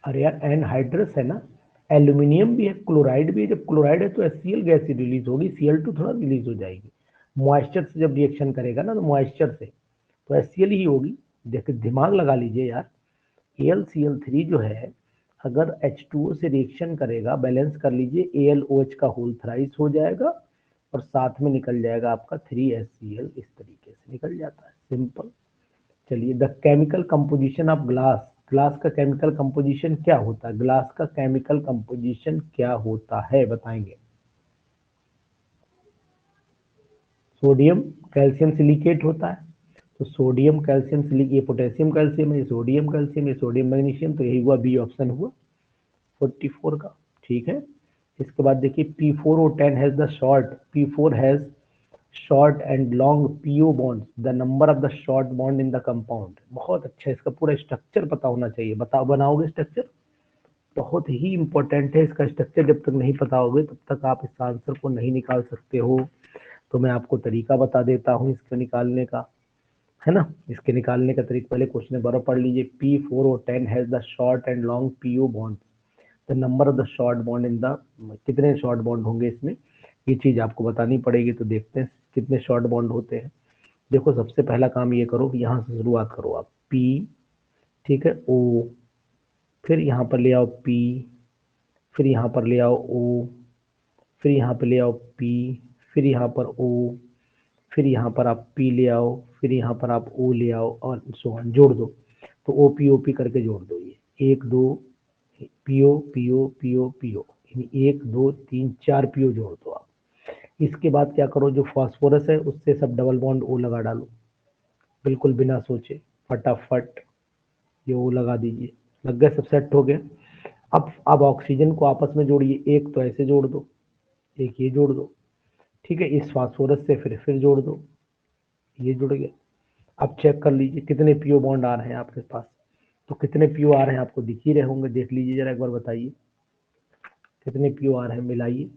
अरे यार एनहाइड्रस है ना, एल्यूमिनियम भी है, क्लोराइड भी है। जब क्लोराइड है तो HCl गैस ही रिलीज होगी, Cl2 थोड़ा रिलीज हो जाएगी। मॉइस्चर से जब रिएक्शन करेगा ना, तो मॉइस्चर से तो HCl ही होगी। देखिए दिमाग लगा लीजिए यार, AlCl3 जो है अगर H2O से रिएक्शन करेगा, बैलेंस कर लीजिए, AlOH का होल थ्राइस हो जाएगा और साथ में निकल जाएगा आपका 3HCl, इस तरीके से निकल जाता है, सिंपल। चलिए, the chemical composition of glass, glass का केमिकल कंपोजिशन क्या होता है? ग्लास का केमिकल कंपोजिशन क्या होता है बताएंगे? सोडियम कैल्शियम सिलिकेट होता है। तो सोडियम कैल्शियम सिलिकेट, ये पोटेशियम कैल्शियम है, ये सोडियम कैल्शियम, ये सोडियम मैग्नीशियम, तो यही हुआ बी ऑप्शन हुआ 44 का। ठीक है, इसके बाद देखिए P4O10 has the short, P4 has short and long PO bond, the number of the short bond in the compound. बहुत अच्छा, इसका पूरा स्ट्रक्चर पता होना चाहिए। बताओ, बनाओगे स्ट्रक्चर? बहुत ही इंपॉर्टेंट है इसका स्ट्रक्चर, जब तक नहीं पता होगे तब तक आप इस आंसर को नहीं निकाल सकते हो। तो मैं आपको तरीका बता देता हूँ इसको निकालने का, है ना। इसके निकालने का तरीका, पहले क्वेश्चन बराबर पढ़ लीजिए। P4O10 has the short and long PO bond, the number of the short bond in the, कितने शॉर्ट बॉन्ड होंगे इसमें, ये चीज आपको बतानी पड़ेगी। तो देखते हैं कितने शॉर्ट बॉन्ड होते हैं। देखो सबसे पहला काम ये करो, यहाँ से शुरुआत करो आप, P, ठीक है, O, फिर यहाँ पर ले आओ P, फिर यहाँ पर ले आओ O, फिर यहाँ पर ले आओ P, फिर यहाँ पर O, फिर यहाँ पर आप P ले आओ, फिर यहाँ पर आप O ले आओ, और सो ऑन, जोड़ दो। तो OP करके जोड़ दो, ये 1 2 PO PO PO PO, 1 2 3 4 PO जोड़ दो आप। इसके बाद क्या करो, जो फास्फोरस है उससे सब डबल बॉन्ड O लगा डालो, बिल्कुल बिना सोचे, फटाफट ये O लगा दीजिए। लग गया, सब सेट हो गया। अब ऑक्सीजन को आपस में जोड़िए, एक तो ऐसे जोड़ दो, एक ये जोड़ दो, ठीक है। इस फास्फोरस से फिर जोड़ दो, ये जुड़ गया। अब चेक कर लीजिए कितने PO बॉन्ड आ रहे हैं आपके पास। तो कितने PO आ रहे हैं आपको दिख ही रहे होंगे, देख लीजिए जरा एक बार, बताइए कितने PO आ रहे हैं, मिलाइए,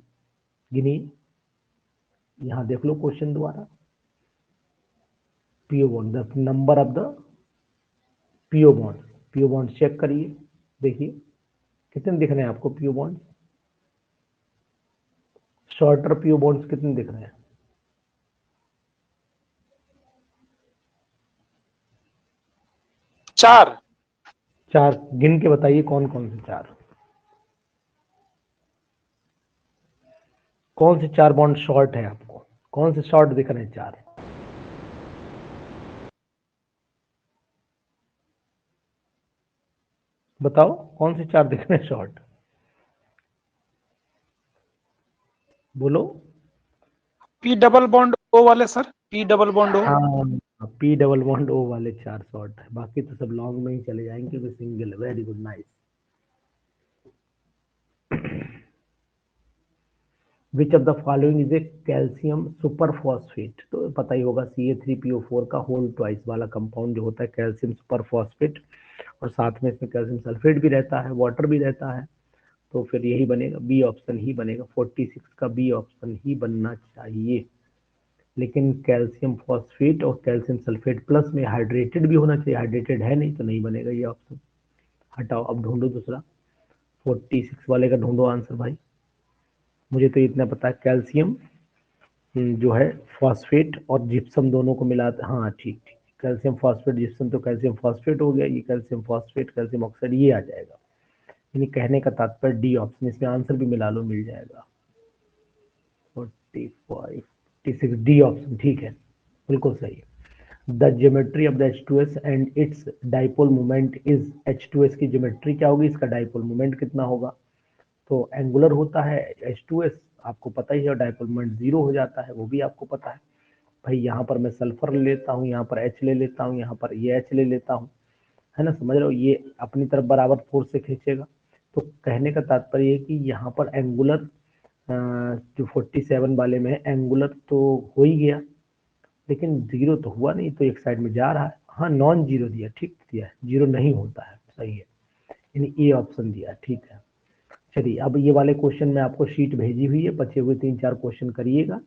गिनिए। यहाँ देख लो क्वेश्चन दोबारा, PO bond, the number of the PO bond check करिए, देखिए कितने दिख रहे हैं आपको PO bond, shorter PO bonds कितने दिख रहे हैं? चार। गिन के बताइए कौन कौन से 4, कौन से 4 बॉन्ड शॉर्ट है आपको, कौन से शॉर्ट दिख रहे हैं 4? बताओ कौन से 4 दिख रहे हैं शॉर्ट, बोलो। पी डबल बॉन्ड ओ वाले sir, P double bond O. हाँ, पी डबल बॉन्ड ओ वाले 4 शॉर्ट है, बाकी तो सब लॉन्ग में ही चले जाएंगे क्योंकि single. Very good, nice. Which of the following is a calcium super phosphate, तो पता ही होगा CA3PO4 का होल ट्वाइस वाला कंपाउंड जो होता है कैल्शियम सुपर फॉस्फेट, और साथ में इसमें कैल्शियम सल्फेट भी रहता है, वाटर भी रहता है, तो फिर यही बनेगा, बी ऑप्शन ही बनेगा। 46 का बी ऑप्शन ही बनना चाहिए। लेकिन कैल्शियम फॉस्फेट और कैल्शियम सल्फेट प्लस में हाइड्रेटेड भी होना चाहिए, हाइड्रेटेड है नहीं तो नहीं बनेगा ये ऑप्शन। हटाओ, अब ढूंढो दूसरा। 46 वाले का ढूंढो आंसर भाई। मुझे तो इतना पता है कैल्शियम जो है फॉस्फेट और जिप्सम दोनों को मिलाते, हाँ ठीक ठीक, कैल्शियम फॉस्फेट जिप्सम, तो कैल्शियम फॉस्फेट हो गया, ये कैल्शियम फॉस्फेट कैल्शियम ऑक्साइड ये आ जाएगा। यानी कहने का तात्पर्य डी ऑप्शन, इसमें आंसर भी मिला लो मिल जाएगा। 45 46 डी ऑप्शन ठीक है, बिल्कुल सही है। The geometry of the H2S and it's dipole moment is, H2S की ज्योमेट्री क्या होगी, इसका डाइपोल मोमेंट कितना होगा, तो एंगुलर होता है H2S, आपको पता ही है, डाइपोल मोमेंट 0 हो जाता है, वो भी आपको पता है भाई। यहाँ पर मैं सल्फर ले लेता हूँ, यहाँ पर H ले लेता हूँ, यहाँ पर ये H ले लेता हूँ, है ना, समझ रहे हो, ये अपनी तरफ बराबर फोर्स से खींचेगा। तो कहने का तात्पर्य है कि यहाँ पर एंगुलर जो 47 वाले में है एंगुलर तो हो ही गया, लेकिन 0 तो हुआ नहीं, तो एक साइड में जा रहा है। हाँ, नॉन जीरो दिया, ठीक दिया है, 0 नहीं होता है, सही है, यानी ए ऑप्शन दिया, ठीक है। चलिए, अब ये वाले क्वेश्चन में आपको शीट भेजी हुई है, बचे हुए 3-4 क्वेश्चन करिएगा।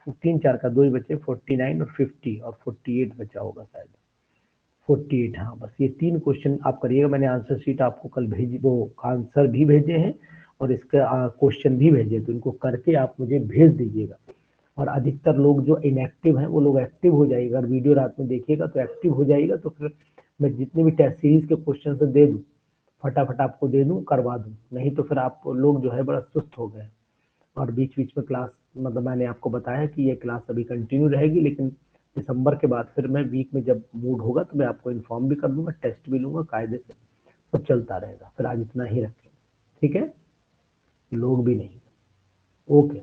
3-4 का 2 ही बचे, 49 और 50 और 48 बचा होगा शायद, 48, हाँ बस ये 3 क्वेश्चन आप करिएगा। मैंने आंसर शीट आपको कल भेजी, वो आंसर भी भेजे हैं और इसका क्वेश्चन भी भेजे, तो इनको करके आप मुझे भेज दीजिएगा। और अधिकतर लोग जो इनएक्टिव हैं वो लोग एक्टिव हो जाइएगा, अगर वीडियो रात में देखिएगा तो एक्टिव हो जाइएगा, तो फिर मैं जितने भी टेस्ट सीरीज के क्वेश्चन से दे दूँ, फटाफट आपको दे दूँ, करवा दूँ। नहीं तो फिर आप लोग जो है बड़ा सुस्त हो गए। और बीच बीच में क्लास, मतलब मैंने आपको बताया कि ये क्लास अभी कंटिन्यू रहेगी, लेकिन दिसंबर के बाद फिर मैं वीक में जब मूड होगा तो मैं आपको इन्फॉर्म भी कर दूंगा, टेस्ट भी लूंगा कायदे से, सब चलता रहेगा। फिर आज इतना ही रखें, ठीक है, लोग भी नहीं, ओके।